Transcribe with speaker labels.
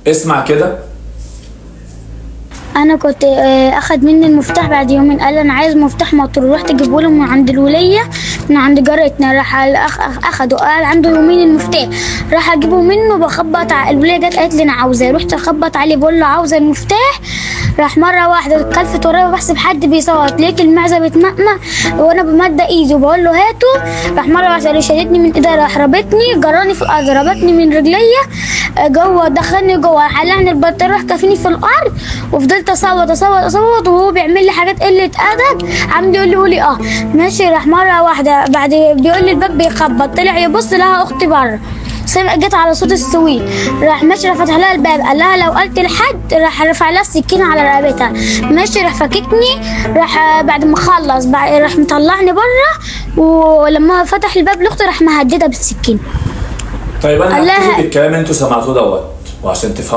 Speaker 1: اسمع كده.
Speaker 2: انا كنت اخد مني المفتاح بعد يومين، قال انا عايز مفتاح مطر، رحت اجيبه له من عند الوليه من عند جارتنا، راح اخده قال عنده يومين المفتاح، راح اجيبه منه بخبط الوليه جت قالت لي انا عاوزاه، رحت اخبط عليه بقول له عاوزه المفتاح، راح مره واحده اتكلفت ورايا بحسب حد بيصوت، لقيت المعزه بتمقمق وانا بمد ايدي وبقول له هاته، راح مره واحده شدتني من ايديا، راح ربطني جراني في الارض، ربطني من رجليا جوه، دخلني جوه، حلقني البطاريه، راح كافيني في الارض، وفضلت اصوت وهو بيعمل لي حاجات قله ادب، عم يقول لي قولي اه ماشي، راح مره واحده بعد بيقول لي الباب بيخبط، طلع يبص لها اختي بره، جت على صوت السويت، راح ماشي، راح فتح لها الباب، قال لها لو قلت لحد راح رفع لها السكينه على رقبتها، ماشي، راح فككني، راح بعد ما خلص راح مطلعني بره، ولما فتح الباب لاختي راح مهددها بالسكينه.
Speaker 1: طيب انا هكتب الكلام اللي انتوا سمعتوه دوت وعشان تفهموا